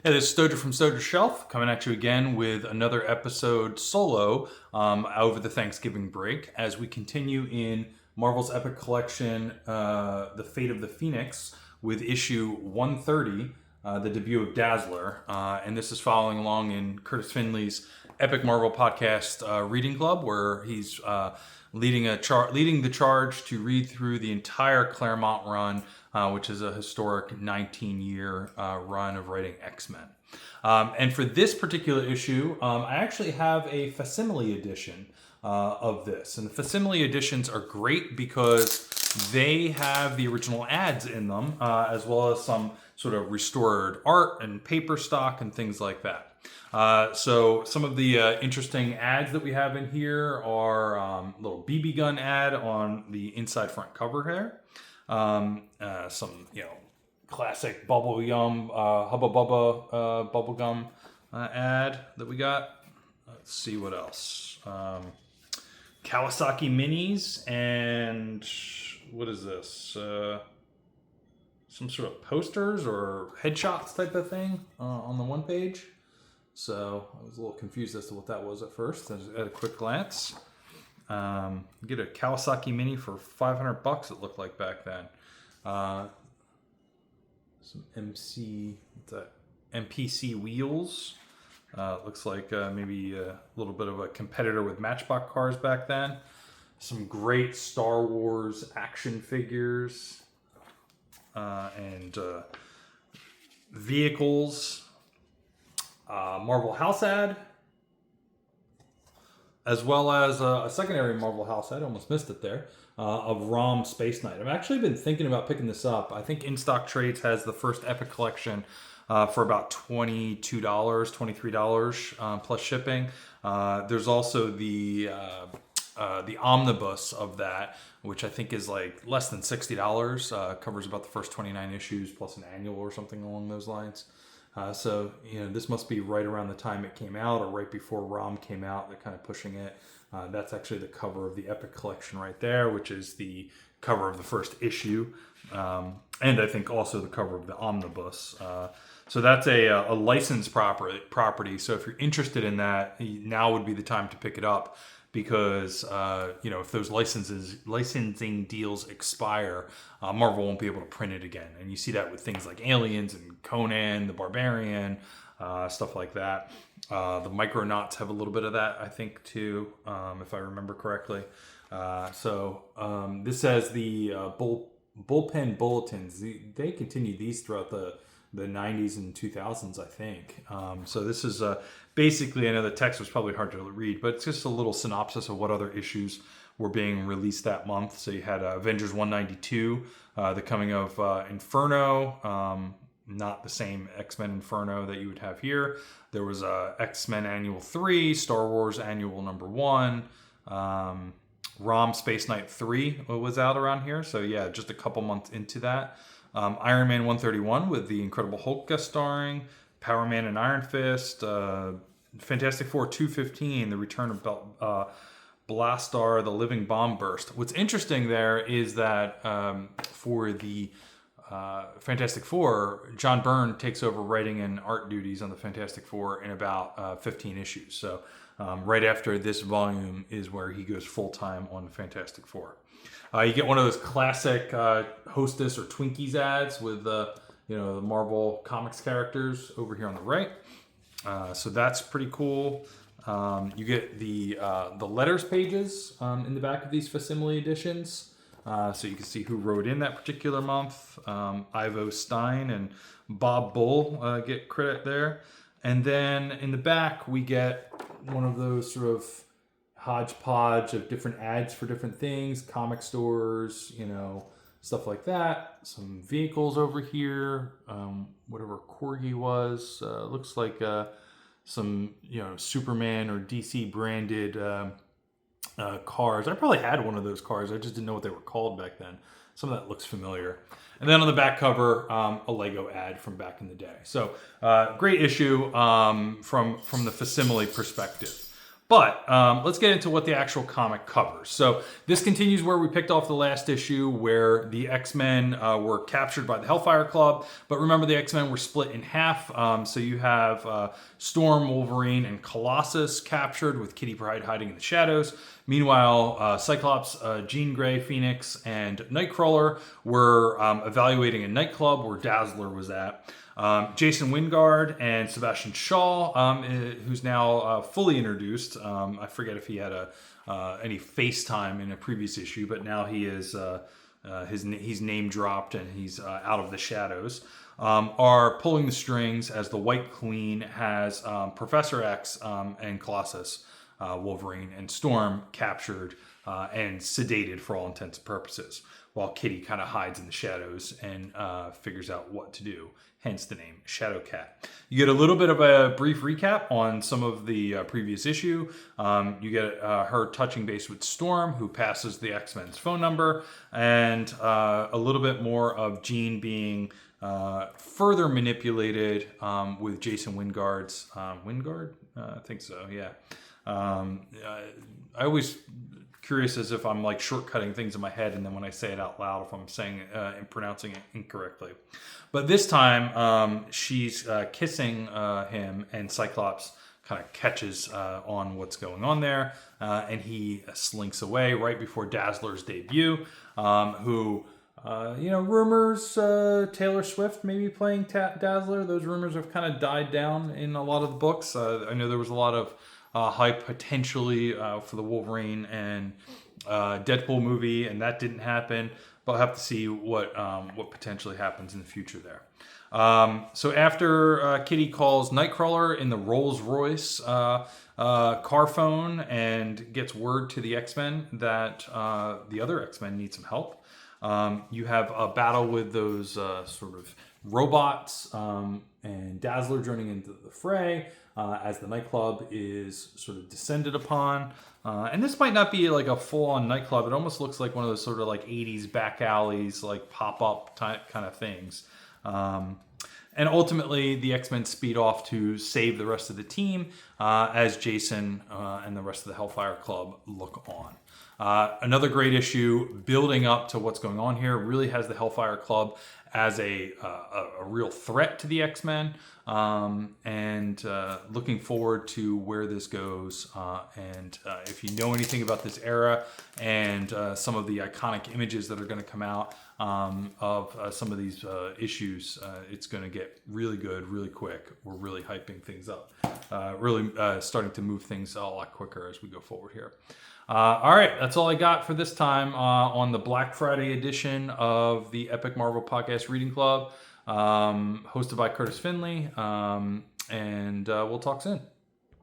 Hey, this is Stoger from Stoger Shelf coming at you again with another episode solo over the Thanksgiving break as we continue in Marvel's Epic Collection, The Fate of the Phoenix, with issue 130, the debut of Dazzler. And this is following along in Curtis Finley's Epic Marvel Podcast Reading Club, where he's leading the charge to read through the entire Claremont run, which is a historic 19-year run of writing X-Men. And for this particular issue, I actually have a facsimile edition of this. And the facsimile editions are great because they have the original ads in them, as well as some sort of restored art and paper stock and things like that. So some of the interesting ads that we have in here are a little BB gun ad on the inside front cover here. Some, classic bubble yum, Hubba Bubba bubble gum ad that we got. Let's see what else. Kawasaki minis and what is this? Some sort of posters or headshots type of thing on the one page. So I was a little confused as to what that was at first. At a quick glance, get a Kawasaki Mini for $500. It looked like back then. Some MPC wheels. Looks like maybe a little bit of a competitor with Matchbox cars back then. Some great Star Wars action figures and vehicles. Marvel House ad, as well as a secondary Marvel House ad, almost missed it there, of Rom Space Knight. I've actually been thinking about picking this up. I think In Stock Trades has the first Epic Collection for about $22, $23 plus shipping. There's also the omnibus of that, which I think is like less than $60. Covers about the first 29 issues plus an annual or something along those lines. So this must be right around the time it came out or right before ROM came out. They're kind of pushing it. That's actually the cover of the Epic Collection right there, which is the cover of the first issue. And I think also the cover of the omnibus. So that's a licensed property. So if you're interested in that, now would be the time to pick it up. Because if those licensing deals expire, Marvel won't be able to print it again, and you see that with things like Aliens and Conan the Barbarian, stuff like that. The Micronauts have a little bit of that, I think, too, if I remember correctly. So this says the bullpen bulletins. They continued these throughout the 90s and 2000s, I think. So this is basically, I know the text was probably hard to read, but it's just a little synopsis of what other issues were being released that month. So you had Avengers 192, the coming of Inferno, not the same X-Men Inferno that you would have here. There was X-Men Annual 3, Star Wars Annual number 1, ROM Space Knight 3 was out around here. So yeah, just a couple months into that. Iron Man 131 with the Incredible Hulk guest starring, Power Man and Iron Fist, Fantastic Four 215, the return of Blastar, the Living Bomb Burst. What's interesting there is that for the Fantastic Four, John Byrne takes over writing and art duties on the Fantastic Four in about 15 issues. So right after this volume is where he goes full-time on Fantastic Four. You get one of those classic Hostess or Twinkies ads with the Marvel Comics characters over here on the right. So that's pretty cool. You get the letters pages in the back of these facsimile editions. So you can see who wrote in that particular month. Ivo Stein and Bob Bull get credit there. And then in the back, we get one of those sort of hodgepodge of different ads for different things, comic stores, stuff like that. Some vehicles over here, whatever Corgi was, looks like some, Superman or DC branded cars. I probably had one of those cars. I just didn't know what they were called back then. Some of that looks familiar. And then on the back cover, a Lego ad from back in the day. So great issue from the facsimile perspective. But let's get into what the actual comic covers. So this continues where we picked off the last issue, where the X-Men were captured by the Hellfire Club. But remember, the X-Men were split in half. So you have Storm, Wolverine, and Colossus captured, with Kitty Pryde hiding in the shadows. Meanwhile, Cyclops, Jean Grey, Phoenix, and Nightcrawler were evaluating a nightclub where Dazzler was at. Jason Wingard and Sebastian Shaw, who's now fully introduced. I forget if he had any FaceTime in a previous issue, but now he is he's name dropped and he's out of the shadows. Are pulling the strings as the White Queen has Professor X and Colossus, Wolverine, and Storm captured and sedated for all intents and purposes, while Kitty kind of hides in the shadows and figures out what to do, hence the name Shadow Cat. You get a little bit of a brief recap on some of the previous issue. You get her touching base with Storm, who passes the X-Men's phone number, and a little bit more of Jean being further manipulated with Jason Wingard's... Wingard? I think so, yeah. I always curious as if I'm like shortcutting things in my head, and then when I say it out loud, if I'm saying it and pronouncing it incorrectly. But this time, she's kissing him, and Cyclops kind of catches on what's going on there, and he slinks away right before Dazzler's debut, who... rumors Taylor Swift maybe playing Dazzler. Those rumors have kind of died down in a lot of the books. I know there was a lot of hype potentially for the Wolverine and Deadpool movie, and that didn't happen. But I'll have to see what potentially happens in the future there. So after Kitty calls Nightcrawler in the Rolls Royce car phone and gets word to the X-Men that the other X-Men need some help. You have a battle with those sort of robots and Dazzler joining into the fray as the nightclub is sort of descended upon. And this might not be like a full-on nightclub. It almost looks like one of those sort of like 80s back alleys, like pop-up type kind of things. And ultimately, the X-Men speed off to save the rest of the team as Jason and the rest of the Hellfire Club look on. Another great issue, building up to what's going on here, really has the Hellfire Club as a real threat to the X-Men, and looking forward to where this goes. And if you know anything about this era and some of the iconic images that are going to come out of some of these issues, it's going to get really good, really quick. We're really hyping things up, really starting to move things a lot quicker as we go forward here. All right, that's all I got for this time on the Black Friday edition of the Epic Marvel Podcast Reading Club, hosted by Curtis Finley, and we'll talk soon.